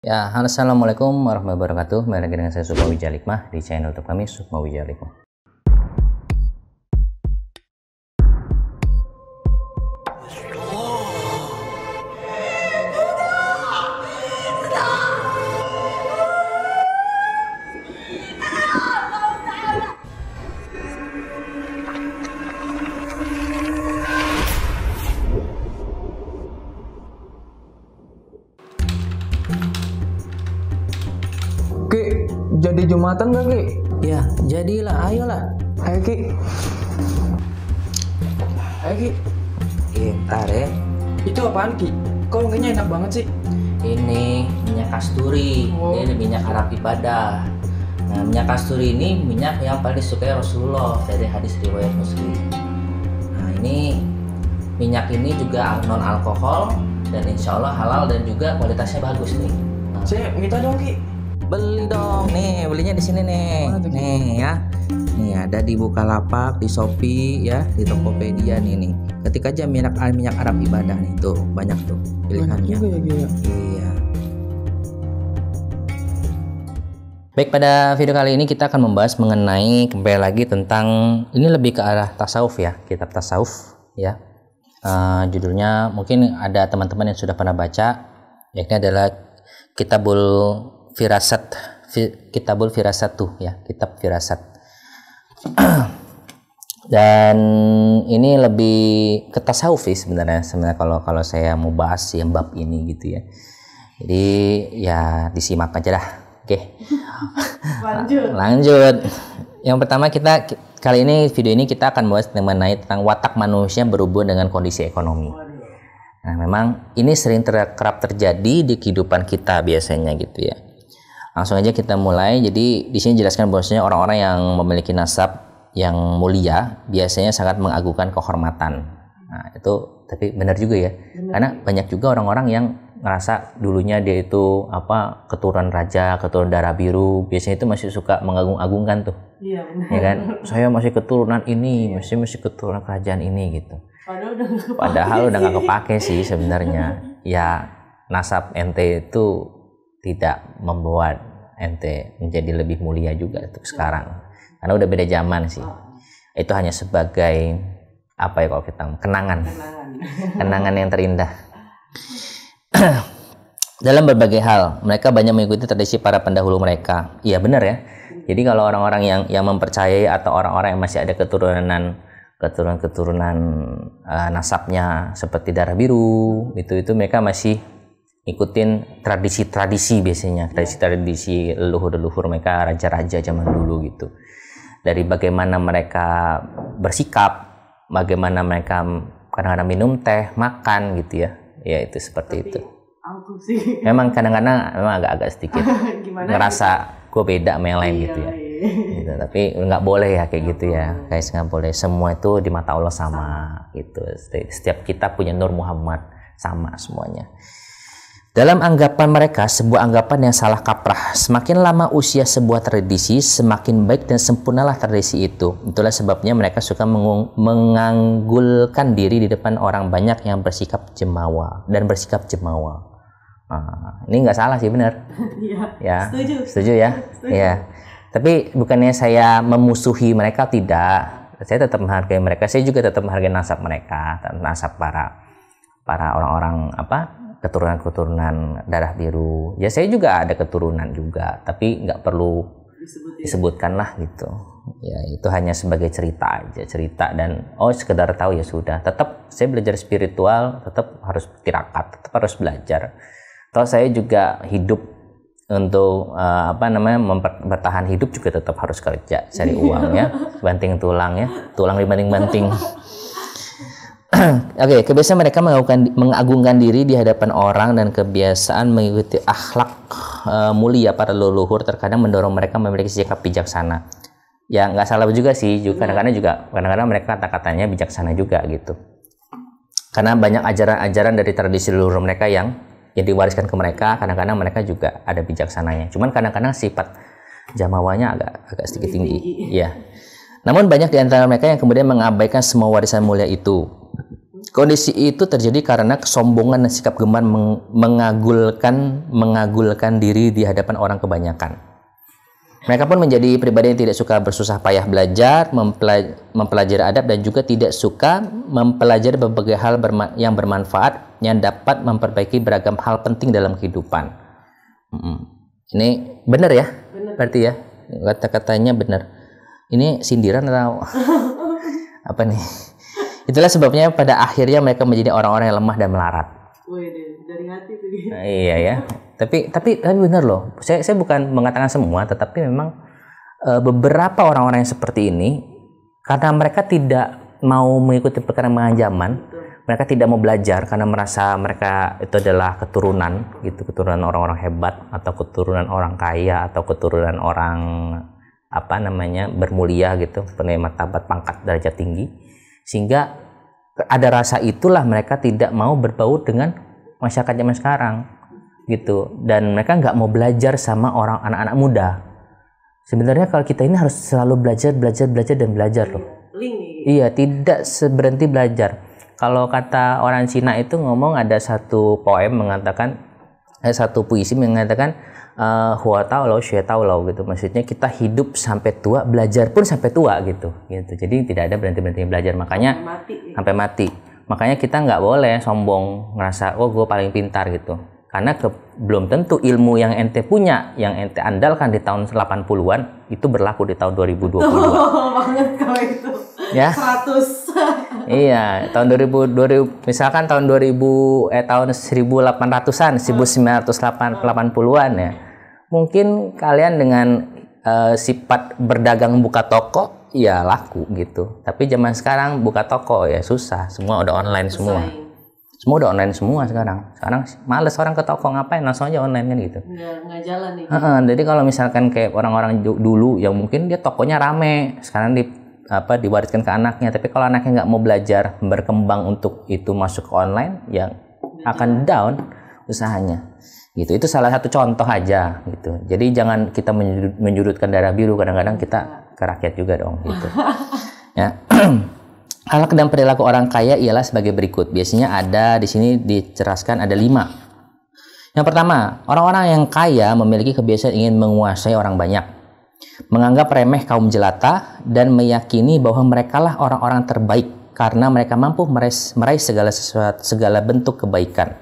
Ya, halo, assalamualaikum warahmatullahi wabarakatuh. Kembali lagi dengan saya Sukma Wijaya Hikmah di channel YouTube kami Sukma Wijaya Hikmah. Ki, jadi Jumatan gak Ki? Ya, jadilah, ayolah. Ayo Ki. Ayo Ki. Ntar ya. Itu apaan Ki? Kok wanginya enak banget sih? Ini minyak kasturi. Oh. Ini minyak Arab ibadah. Nah, minyak kasturi ini minyak yang paling disukai Rasulullah dari hadis riwayat Muslim. Nah, ini minyak ini juga non alkohol dan insya Allah halal dan juga kualitasnya bagus nih. Saya minta dong Ki. Beli dong, nih belinya di sini nih. Mana tuh, Ki? Nih ya. Nih ada di Bukalapak, di Shopee ya, di Tokopedia nih. Ketik aja minyak Arab ibadah nih, tuh banyak tuh Banyak pilihannya. juga ya Ki ya. Iya. Baik, pada video kali ini kita akan membahas mengenai kembali lagi tentang ini lebih ke arah tasawuf ya, kitab tasawuf ya. Judulnya mungkin ada teman-teman yang sudah pernah baca, yakni adalah Kitabul Firasat tuh ya, kitab firasat. Dan ini lebih ke tasawuf sih sebenarnya kalau saya mau bahas yang bab ini gitu ya. Jadi ya disimak aja dah. Oke. Lanjut. Yang pertama kali ini video ini kita akan bahas mengenai tentang watak manusia berhubungan dengan kondisi ekonomi. Nah, memang ini sering kerap terjadi di kehidupan kita biasanya gitu ya. Langsung aja kita mulai. Jadi di sini jelaskan bahwasanya orang-orang yang memiliki nasab yang mulia biasanya sangat mengagungkan kehormatan. Nah, itu tapi benar juga ya. Karena banyak juga orang-orang yang ngerasa dulunya dia itu keturunan raja, keturunan darah biru, biasanya itu masih suka mengagung-agungkan tuh. Iya benar. Ya kan? Saya masih keturunan ini, masih keturunan kerajaan ini gitu. Padahal udah nggak kepake sih sebenarnya. Ya nasab ente itu tidak membuat ente menjadi lebih mulia juga untuk sekarang. Karena udah beda zaman sih. Itu hanya sebagai kalau kita kenangan yang terindah. Dalam berbagai hal, mereka banyak mengikuti tradisi para pendahulu mereka. Iya benar ya. Jadi kalau orang-orang yang mempercayai atau orang-orang yang masih ada keturunan nasabnya seperti darah biru, itu mereka masih ikutin tradisi biasanya, tradisi leluhur mereka, raja-raja zaman dulu gitu. Dari bagaimana mereka bersikap, bagaimana mereka kadang-kadang minum teh, makan gitu ya. Ya itu seperti itu. Aku sih. Memang kadang-kadang memang agak sedikit ngerasa gue beda sama yang lain gitu ya. Gitu. Tapi nggak boleh ya kayak gitu ya, guys, nggak boleh. Semua itu di mata Allah sama gitu. Setiap kita punya Nur Muhammad sama semuanya. Dalam anggapan mereka, sebuah anggapan yang salah kaprah. Semakin lama usia sebuah tradisi, semakin baik dan sempurnalah tradisi itu. Itulah sebabnya mereka suka menganggulkan diri di depan orang banyak yang bersikap jemawa. Ini nggak salah sih, benar. Iya. Ya, setuju ya. Ya. Tapi bukannya saya memusuhi mereka, tidak. Saya tetap menghargai mereka. Saya juga tetap menghargai nasab mereka, nasab para orang-orang keturunan darah biru. Ya saya juga ada keturunan juga, tapi nggak perlu disebutkan lah gitu. Ya itu hanya sebagai cerita dan sekedar tahu ya sudah. Tetap saya belajar spiritual, tetap harus tirakat, tetap harus belajar. Kalau saya juga hidup untuk bertahan hidup juga tetap harus kerja, cari uang ya, banting tulang dibanting-banting. Oke, kebiasaan mereka mengagungkan diri di hadapan orang dan kebiasaan mengikuti akhlak mulia para leluhur terkadang mendorong mereka memiliki sikap bijaksana. Ya nggak salah juga sih, kadang-kadang mereka kata-katanya bijaksana juga gitu. Karena banyak ajaran-ajaran dari tradisi leluhur mereka yang diwariskan ke mereka, kadang-kadang mereka juga ada bijaksananya. Cuman kadang-kadang sifat jamawanya agak sedikit tinggi. Iya. Namun banyak di antara mereka yang kemudian mengabaikan semua warisan mulia itu. Kondisi itu terjadi karena kesombongan dan sikap gemar mengagulkan diri di hadapan orang kebanyakan. Mereka pun menjadi pribadi yang tidak suka bersusah payah belajar, mempelajari adab, dan juga tidak suka mempelajari berbagai hal yang bermanfaat yang dapat memperbaiki beragam hal penting dalam kehidupan. Ini benar ya? Benar. Berarti ya kata-katanya benar. Ini sindiran atau apa nih? Itulah sebabnya pada akhirnya mereka menjadi orang-orang yang lemah dan melarat. Wih, dari hati tuh. Nah, iya ya. Tapi benar loh. Saya bukan mengatakan semua, tetapi memang beberapa orang-orang yang seperti ini karena mereka tidak mau mengikuti perkembangan zaman, mereka tidak mau belajar karena merasa mereka itu adalah keturunan gitu, keturunan orang-orang hebat atau keturunan orang kaya atau keturunan orang bermulia gitu, penerima martabat pangkat derajat tinggi. Sehingga ada rasa itulah mereka tidak mau berbaur dengan masyarakat zaman sekarang gitu, dan mereka nggak mau belajar sama anak-anak muda. Sebenarnya kalau kita ini harus selalu belajar loh. Iya, tidak berhenti belajar. Kalau kata orang Cina itu ngomong, ada satu poem mengatakan, satu puisi mengatakan hua tao lao xue tao lao gitu. Maksudnya kita hidup sampai tua, belajar pun sampai tua gitu. Jadi tidak ada berhenti belajar, makanya sampai mati. Makanya kita nggak boleh sombong ngerasa gue paling pintar gitu. Karena belum tentu ilmu yang ente punya, yang ente andalkan di tahun 80-an itu berlaku di tahun 2022. Banget kalau itu. Ya. 100. Iya, tahun 2000 misalkan tahun 1800-an, 1980-an ya. Mungkin kalian dengan sifat berdagang buka toko ya laku gitu. Tapi zaman sekarang buka toko ya susah, semua udah online semua. Semua udah online semua sekarang. Sekarang males orang ke toko, ngapain, langsung aja online kan gitu. Nggak jalan nih. Jadi kalau misalkan kayak orang-orang dulu yang mungkin dia tokonya rame, sekarang diwariskan ke anaknya. Tapi kalau anaknya nggak mau belajar, berkembang untuk itu masuk ke online, ya akan down usahanya. Gitu. Itu salah satu contoh aja gitu. Jadi jangan kita menyudutkan darah biru, kadang-kadang kita ke rakyat juga dong gitu. Ya. Akhlak dan perilaku orang kaya ialah sebagai berikut. Biasanya ada di sini diceraskan ada 5. Yang pertama, orang-orang yang kaya memiliki kebiasaan ingin menguasai orang banyak, menganggap remeh kaum jelata, dan meyakini bahwa merekalah orang-orang terbaik karena mereka mampu meraih segala bentuk kebaikan.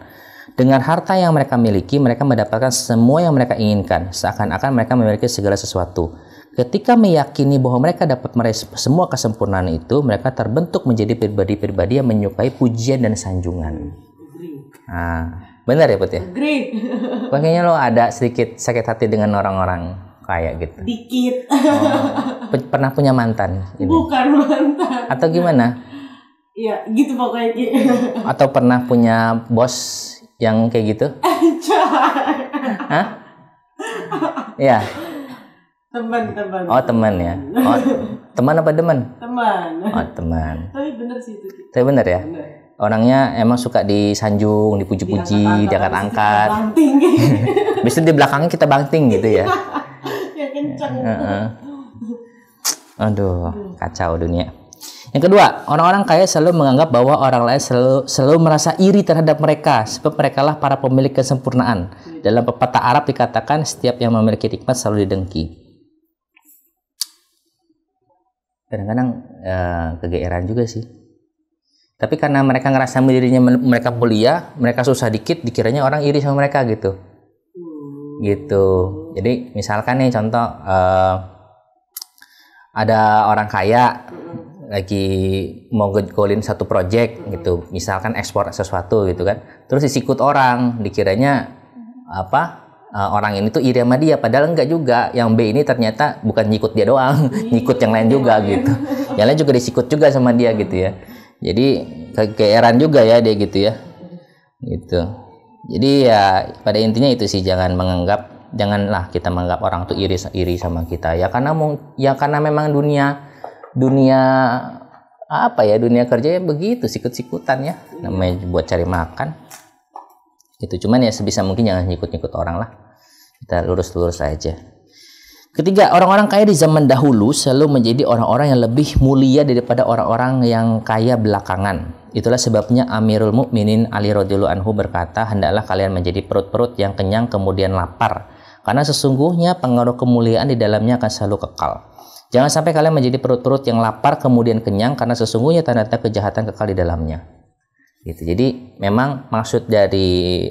Dengan harta yang mereka miliki, mereka mendapatkan semua yang mereka inginkan, seakan-akan mereka memiliki segala sesuatu. Ketika meyakini bahwa mereka dapat meraih semua kesempurnaan itu, mereka terbentuk menjadi pribadi-pribadi yang menyukai pujian dan sanjungan. Nah, benar ya Put ya? Agree. Kayaknya lo ada sedikit sakit hati dengan orang-orang kaya gitu. Dikit. Pernah punya mantan? Gitu. Bukan mantan. Atau gimana? Iya, gitu pokoknya. Atau pernah punya bos yang kayak gitu? Hah? Iya. Teman. Oh, teman ya. Oh, teman apa demen? Teman. Oh, teman. Tapi bener sih itu. Tapi bener ya? Bener. Orangnya emang suka disanjung, dipuji-puji, diangkat-angkat. Banting. Habis itu di belakangnya kita banting gitu ya. Ya kencang. Aduh, kacau dunia. Yang kedua, orang-orang kaya selalu menganggap bahwa orang lain selalu merasa iri terhadap mereka, sebab merekalah para pemilik kesempurnaan. Dalam pepatah Arab dikatakan setiap yang memiliki nikmat selalu didengki. Kadang-kadang kegeeran juga sih. Tapi karena mereka ngerasa dirinya mereka mulia, mereka susah dikit, dikiranya orang iri sama mereka gitu. Gitu. Jadi misalkan nih contoh, ada orang kaya lagi mau golin satu project gitu, misalkan ekspor sesuatu gitu kan, terus disikut orang, dikiranya orang ini tuh iri sama dia, padahal enggak juga. Yang B ini ternyata bukan nyikut dia doang, nyikut yang lain juga gitu. Yang lain juga disikut juga sama dia gitu ya. Jadi kegeeran juga ya dia gitu ya. Gitu. Jadi ya pada intinya itu sih, janganlah kita menganggap orang tuh iri sama kita ya, karena memang dunia kerja ya begitu, sikut-sikutan ya, namanya buat cari makan gitu. Cuman ya sebisa mungkin jangan nyikut-nyikut orang lah, kita lurus-lurus aja. Ketiga, orang-orang kaya di zaman dahulu selalu menjadi orang-orang yang lebih mulia daripada orang-orang yang kaya belakangan. Itulah sebabnya Amirul Mukminin Ali radhiyallahu anhu berkata, hendaklah kalian menjadi perut-perut yang kenyang kemudian lapar, karena sesungguhnya pengaruh kemuliaan di dalamnya akan selalu kekal. Jangan sampai kalian menjadi perut-perut yang lapar kemudian kenyang, karena sesungguhnya tanda-tanda kejahatan kekal di dalamnya. Gitu. Jadi memang maksud dari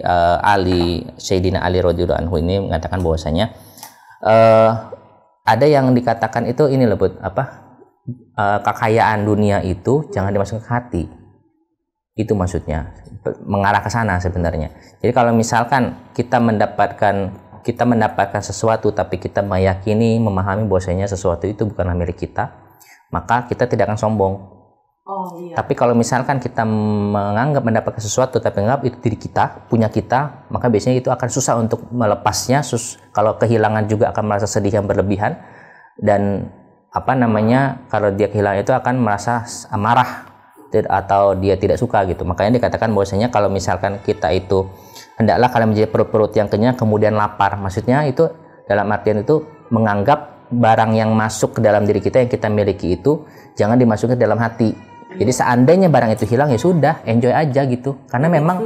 Sayyidina Ali radhiyallahu anhu ini mengatakan bahwasanya ada yang dikatakan itu ini loh Bud, kekayaan dunia itu jangan dimasukkan ke hati. Itu maksudnya, mengarah ke sana sebenarnya. Jadi kalau misalkan kita mendapatkan sesuatu tapi kita meyakini, memahami bahwasanya sesuatu itu bukanlah milik kita, maka kita tidak akan sombong. Oh, iya. Tapi kalau misalkan kita menganggap mendapatkan sesuatu tapi menganggap itu diri kita, punya kita, maka biasanya itu akan susah untuk melepasnya. Kalau kehilangan juga akan merasa sedih yang berlebihan, dan kalau dia kehilangan itu akan merasa marah atau dia tidak suka gitu. Makanya dikatakan bahwasanya kalau misalkan kita itu hendaklah kalian menjadi perut-perut yang kenyang kemudian lapar. Maksudnya itu dalam artian itu menganggap barang yang masuk ke dalam diri kita yang kita miliki itu jangan dimasukkan ke dalam hati. Jadi seandainya barang itu hilang ya sudah, enjoy aja gitu. Karena memang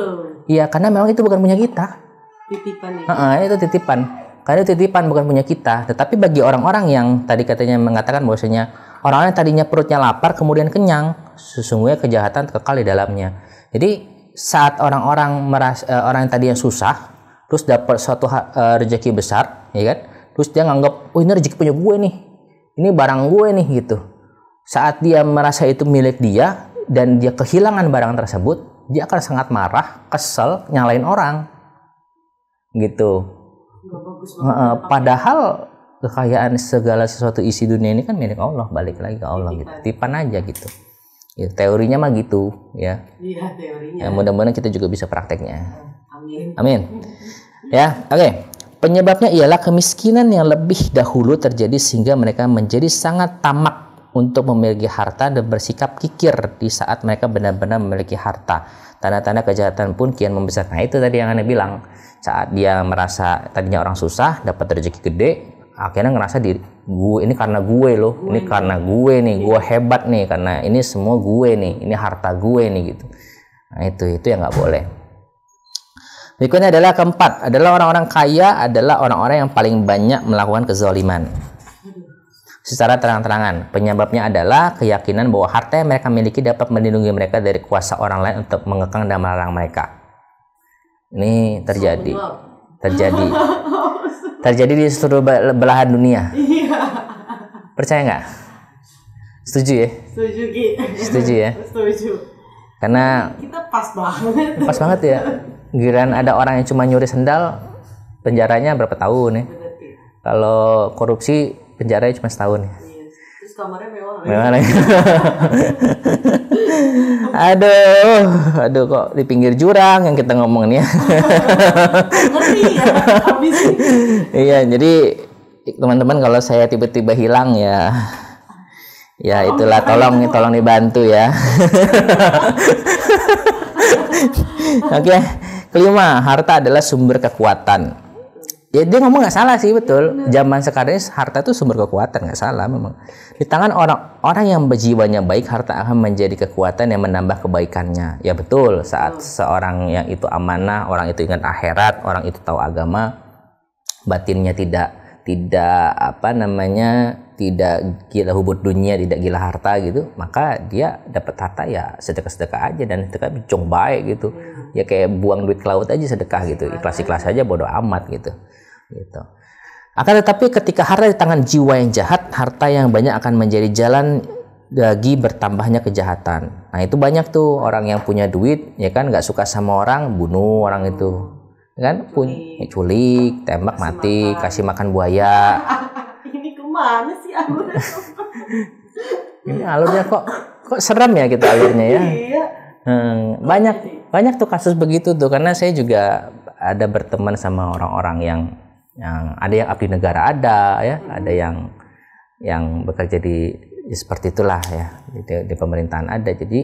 itu bukan punya kita. Titipan ya. Itu titipan. Karena itu titipan bukan punya kita. Tetapi bagi orang-orang yang tadi katanya mengatakan bahwasanya orang-orang yang tadinya perutnya lapar kemudian kenyang, sesungguhnya kejahatan kekal di dalamnya. Jadi saat orang-orang orang yang tadinya susah terus dapat suatu rezeki besar, ya kan? Terus dia nganggap, oh ini rezeki punya gue nih, ini barang gue nih gitu. Saat dia merasa itu milik dia dan dia kehilangan barang tersebut, dia akan sangat marah, kesel, nyalain orang, gitu. Padahal kekayaan segala sesuatu isi dunia ini kan milik Allah, balik lagi ke Allah gitu. Tipan aja gitu. Ya, teorinya mah gitu ya. Iya, teorinya. Ya, mudah-mudahan kita juga bisa prakteknya. Amin. Amin. Ya, oke. Penyebabnya ialah kemiskinan yang lebih dahulu terjadi sehingga mereka menjadi sangat tamak untuk memiliki harta dan bersikap kikir di saat mereka benar-benar memiliki harta. Tanda-tanda kejahatan pun kian membesar. Nah, itu tadi yang Anda bilang. Saat dia merasa tadinya orang susah, dapat rezeki gede, akhirnya ngerasa ini karena gue loh, ini karena gue nih, gue hebat nih, karena ini semua gue nih, ini harta gue nih gitu. Nah, itu yang nggak boleh. Berikutnya adalah keempat, adalah orang-orang kaya adalah orang-orang yang paling banyak melakukan kezaliman secara terang-terangan. Penyebabnya adalah keyakinan bahwa harta yang mereka miliki dapat melindungi mereka dari kuasa orang lain untuk mengekang dan melarang mereka. Ini terjadi di seluruh belahan dunia. Iya. Percaya nggak? Setuju ya? Setuju Ki. Setuju ya? Setuju. Karena kita pas banget. Pas banget ya. Giliran ada orang yang cuma nyuri sendal, penjaranya berapa tahun ya? Kalau korupsi penjaranya cuma setahun ya. Terus kamarnya mewah. Mewah lagi. Aduh kok di pinggir jurang yang kita ngomongin ya. Ngerti ya, habis ini. Iya, jadi teman-teman kalau saya tiba-tiba hilang ya itulah tolong dibantu ya. Oke, kelima, harta adalah sumber kekuatan. Ya dia ngomong nggak salah sih, betul. Zaman sekarang harta itu sumber kekuatan, nggak salah memang. Di tangan orang yang berjiwanya baik, harta akan menjadi kekuatan yang menambah kebaikannya. Ya betul, saat seorang yang itu amanah, orang itu ingat akhirat, orang itu tahu agama, batinnya tidak gila hubud dunia, tidak gila harta gitu, maka dia dapat harta ya sedekah aja, dan sedekah bicong baik gitu. Ya kayak buang duit ke laut aja sedekah gitu, ikhlas aja bodo amat gitu. Akan tetapi ketika harta di tangan jiwa yang jahat, harta yang banyak akan menjadi jalan bagi bertambahnya kejahatan. Nah itu banyak tuh orang yang punya duit, ya kan, nggak suka sama orang, bunuh orang itu, kan, culik, tembak mati, kasih makan buaya. Ini kemana sih alurnya? Ini alurnya kok serem ya gitu alurnya ya. Iya. Banyak tuh kasus begitu tuh, karena saya juga ada berteman sama orang-orang yang ada yang abdi negara, ada yang bekerja di seperti itulah ya, di pemerintahan ada. Jadi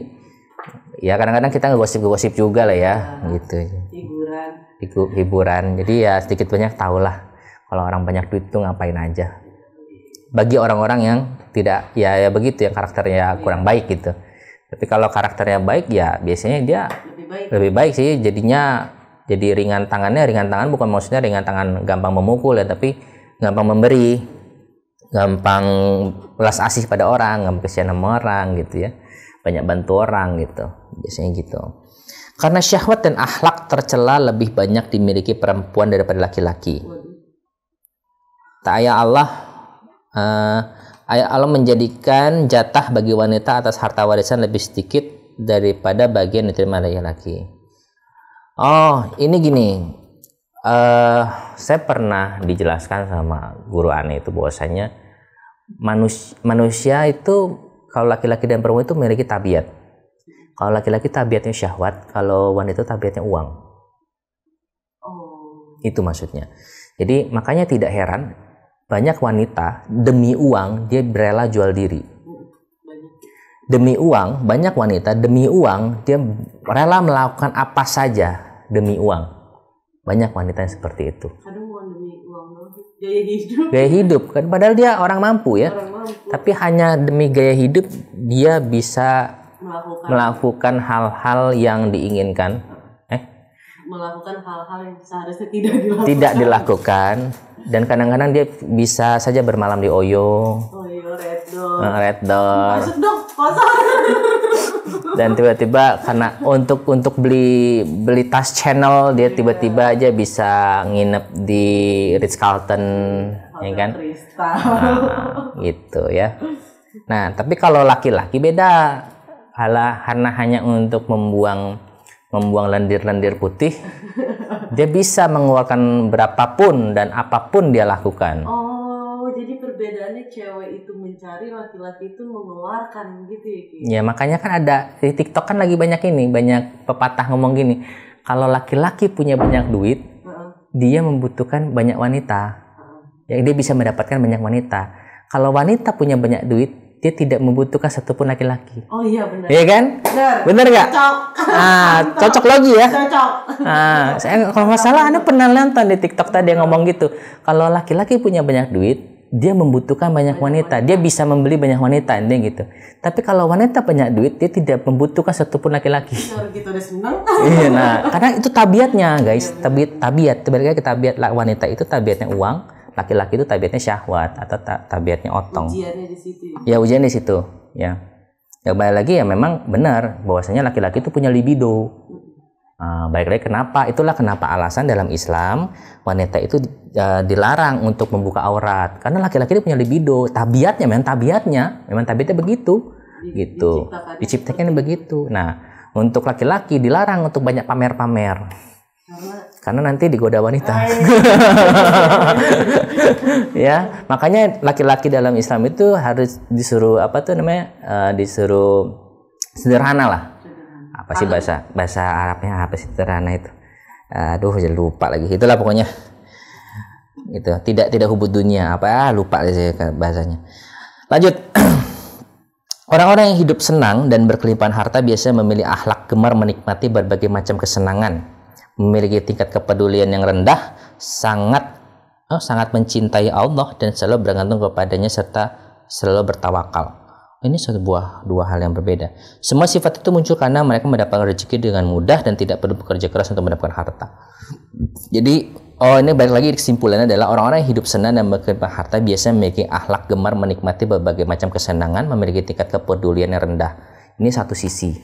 ya kadang-kadang kita ngegosip juga lah ya, gitu. Hiburan. Jadi ya sedikit banyak tahulah kalau orang banyak duit tuh ngapain aja. bagi orang-orang yang tidak ya begitu, yang karakternya kurang baik gitu. Tapi kalau karakternya baik ya biasanya dia lebih baik sih, jadinya jadi ringan tangan bukan maksudnya ringan tangan gampang memukul ya, tapi gampang memberi, gampang belas asih pada orang, gampang kasihan sama orang gitu ya, banyak bantu orang gitu, biasanya gitu. Karena syahwat dan akhlak tercela lebih banyak dimiliki perempuan daripada laki-laki. Ayat Allah menjadikan jatah bagi wanita atas harta warisan lebih sedikit daripada bagian diterima laki-laki. Oh, ini gini. Saya pernah dijelaskan sama guru aneh itu bahwasanya manusia itu, kalau laki-laki dan perempuan itu memiliki tabiat. Kalau laki-laki tabiatnya syahwat, kalau wanita tabiatnya uang. Itu maksudnya. Jadi makanya tidak heran banyak wanita demi uang dia rela jual diri. Demi uang, banyak wanita demi uang dia rela melakukan apa saja demi uang. Banyak wanita yang seperti itu. Kadang bukan demi uang doang, gaya hidup. Gaya hidup kan, padahal dia orang mampu ya. Tapi hanya demi gaya hidup dia bisa melakukan hal-hal yang diinginkan. Melakukan hal-hal yang seharusnya tidak dilakukan. Dan kadang-kadang dia bisa saja bermalam di Oyo. Red Door. Masuk dong, pasar. Dan tiba-tiba karena untuk beli tas Channel dia tiba-tiba aja bisa nginep di Ritz Carlton, ya kan? Nah, gitu ya. Nah, tapi kalau laki-laki beda. Karena hanya untuk membuang lendir-lendir putih, dia bisa mengeluarkan berapapun dan apapun dia lakukan. Oh, jadi perbedaannya cewek itu mencari, laki-laki itu mengeluarkan gitu ya? Ya makanya kan ada di TikTok kan lagi banyak pepatah ngomong gini, kalau laki-laki punya banyak duit, dia membutuhkan banyak wanita, ya dia bisa mendapatkan banyak wanita. Kalau wanita punya banyak duit, dia tidak membutuhkan satupun laki-laki. Oh iya benar. Iya kan? Benar nggak? Cocok. Cocok lagi ya. Cocok. Saya kalau nggak salah, Anda pernah nonton di TikTok tadi yang ngomong gitu. Kalau laki-laki punya banyak duit, dia membutuhkan banyak wanita. Dia bisa membeli banyak wanita, intinya gitu. Tapi kalau wanita banyak duit, dia tidak membutuhkan satupun laki-laki. Kita udah senang. Iya, nah, karena itu tabiatnya, guys. Tabiat. Sebenarnya tabiat wanita itu tabiatnya uang. Laki-laki itu tabiatnya syahwat atau tabiatnya otong. Ujiannya di situ. Ya ujian di situ, ya. Ya balik lagi ya memang benar bahwasanya laki-laki itu punya libido. Balik lagi kenapa? Itulah kenapa alasan dalam Islam wanita itu dilarang untuk membuka aurat karena laki-laki itu punya libido. Memang tabiatnya begitu, gitu. Diciptakan begitu. Nah, untuk laki-laki dilarang untuk banyak pamer-pamer. Karena nanti digoda wanita. Ya, makanya laki-laki dalam Islam itu harus disuruh disuruh sederhana lah. Apa sih bahasa Arabnya apa sih sederhana itu? Aduh, jadi lupa lagi. Itulah pokoknya. Itu tidak hubud dunia lupa aja bahasanya. Lanjut. Orang-orang yang hidup senang dan berkelimpahan harta biasanya memilih akhlak gemar menikmati berbagai macam kesenangan. Memiliki tingkat kepedulian yang rendah, sangat mencintai Allah dan selalu bergantung kepadanya serta selalu bertawakal. Ini dua hal yang berbeda. Semua sifat itu muncul karena mereka mendapatkan rezeki dengan mudah dan tidak perlu bekerja keras untuk mendapatkan harta. Jadi, ini balik lagi kesimpulannya adalah orang-orang yang hidup senang dan berkelimpahan harta biasanya memiliki akhlak gemar menikmati berbagai macam kesenangan, memiliki tingkat kepedulian yang rendah. Ini satu sisi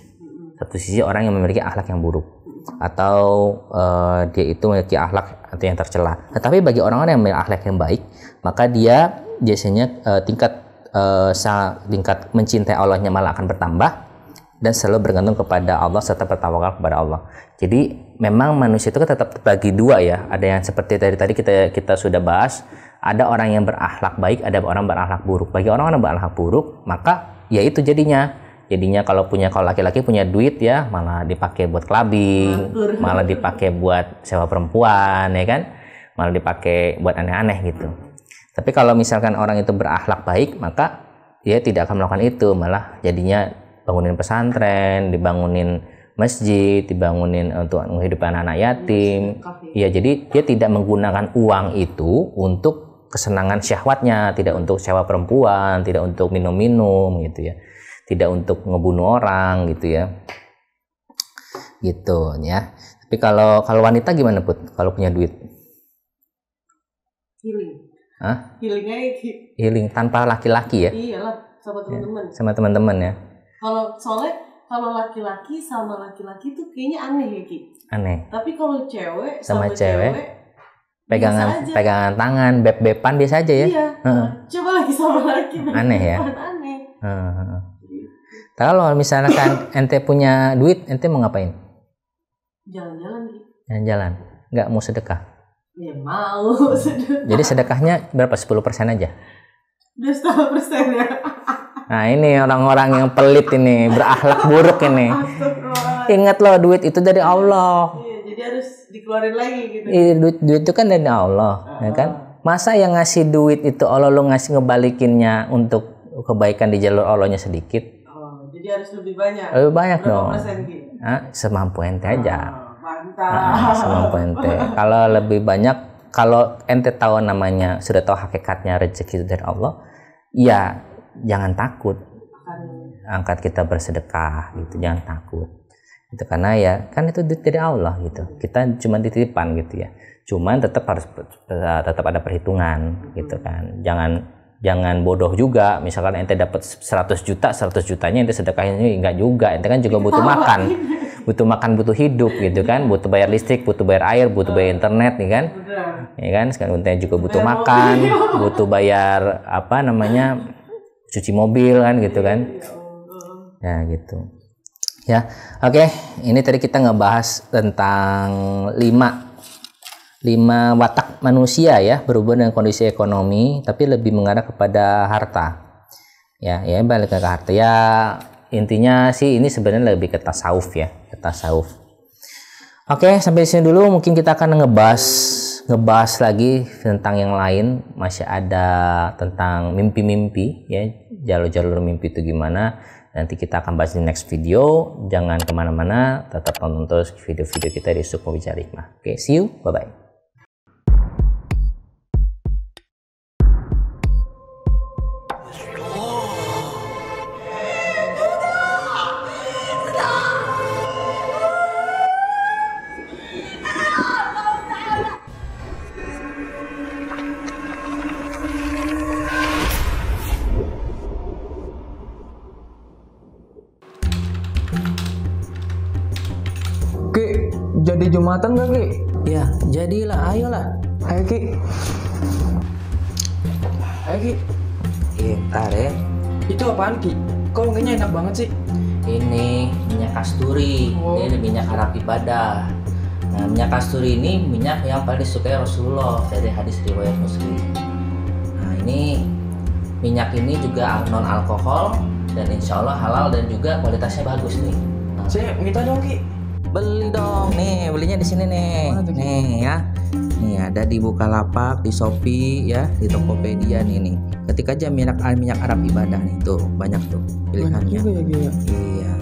orang yang memiliki akhlak yang buruk. Atau dia itu memiliki akhlak atau yang tercela. Tetapi bagi orang-orang yang memiliki akhlak yang baik, maka dia biasanya tingkat mencintai Allahnya malah akan bertambah dan selalu bergantung kepada Allah serta bertawakal kepada Allah. Jadi memang manusia itu tetap terbagi dua ya. Ada yang seperti tadi kita sudah bahas, ada orang yang berakhlak baik, ada orang berakhlak buruk. Bagi orang-orang yang berakhlak buruk, maka ya itu jadinya kalau laki-laki punya duit ya malah dipakai buat clubbing, malah dipakai buat sewa perempuan, ya kan, malah dipakai buat aneh-aneh gitu. Tapi kalau misalkan orang itu berakhlak baik, maka dia tidak akan melakukan itu, malah jadinya bangunin pesantren, dibangunin masjid, dibangunin untuk menghidupkan anak yatim. Ya, jadi dia tidak menggunakan uang itu untuk kesenangan syahwatnya, tidak untuk syahwat perempuan, tidak untuk minum-minum gitu ya, tidak untuk ngebunuh orang gitu ya, gitu ya. Tapi kalau wanita gimana Put? Kalau punya duit? Healing. Hah? Healing aja Ki. Healing tanpa laki-laki ya? Iyalah, sama teman-teman. Sama teman-teman ya? Soalnya kalau laki-laki sama laki-laki tuh kayaknya aneh ya Ki. Aneh. Tapi kalau cewek Sama sama cewek, biasa aja. pegangan tangan, beb-beban biasa aja ya? Iya. Coba lagi sama laki. Aneh ya? Aneh. Kalau misalkan ente punya duit, ente mau ngapain? Jalan-jalan Ki. Jalan-jalan, nggak mau sedekah? Ya mau. Jadi sedekahnya berapa? 10% aja? 2,5% ya. Nah ini orang-orang yang pelit ini, berakhlak buruk ini. Ingat loh, duit itu dari Allah. Iya, jadi harus dikeluarin lagi gitu. Duit itu kan dari Allah, ya kan? Masa yang ngasih duit itu Allah, lo ngasih ngebalikinnya untuk kebaikan di jalur Allahnya sedikit? Jadi harus lebih banyak. Lebih banyak berapa dong. Persen, Ki? Semampu ente aja. Mantap. Semampu ente. Kalau lebih banyak, kalau ente tahu namanya, sudah tahu hakikatnya rezeki itu dari Allah, ya jangan takut. Angkat kita bersedekah gitu, jangan takut. Itu karena ya kan itu dari Allah gitu. Kita cuma dititipan gitu ya. Cuman tetap ada perhitungan gitu kan. Jangan bodoh juga. Misalkan ente dapat 100 juta, 100 jutanya ente sedekahin, enggak juga. Ente kan juga butuh makan. Butuh makan, butuh hidup gitu kan. Butuh bayar listrik, butuh bayar air, butuh bayar internet nih kan. Ya kan, sekarang ente juga butuh makan, butuh bayar cuci mobil kan gitu kan. Ya gitu. Ya, oke. Ini tadi kita ngebahas tentang 5 watak manusia ya, berhubungan dengan kondisi ekonomi, tapi lebih mengarah kepada harta. Ya balik ke harta. Ya intinya sih ini sebenarnya lebih ke tasawuf ya, ke tasawuf. Oke, sampai sini dulu. Mungkin kita akan ngebahas lagi tentang yang lain. Masih ada tentang mimpi-mimpi ya, jalur-jalur mimpi itu gimana. Nanti kita akan bahas di next video. Jangan kemana-mana, tetap tonton terus video-video kita di Sukma Bicara Hikmah. Oke, see you, bye-bye. Ki, jadi Jumatan gak Ki? Ya, jadilah, ayolah. Ayo Ki. Ayo Ki. Ntar ya. Itu apaan Ki? Kok wanginya enak banget sih? Ini minyak kasturi. Ini minyak Arab ibadah. Nah, minyak kasturi ini minyak yang paling disukai Rasulullah dari hadis riwayat Muslim. Nah, ini minyak ini juga non alkohol dan insya Allah halal dan juga kualitasnya bagus nih. Nah, Saya minta dong Ki. beli dong, nih belinya di sini nih. Nih ya. Nih ada di Bukalapak, di Shopee ya, di Tokopedia nih. Ketik aja minyak Arab ibadah nih, tuh banyak tuh pilihannya. Banyak juga ya, Ki. Iya.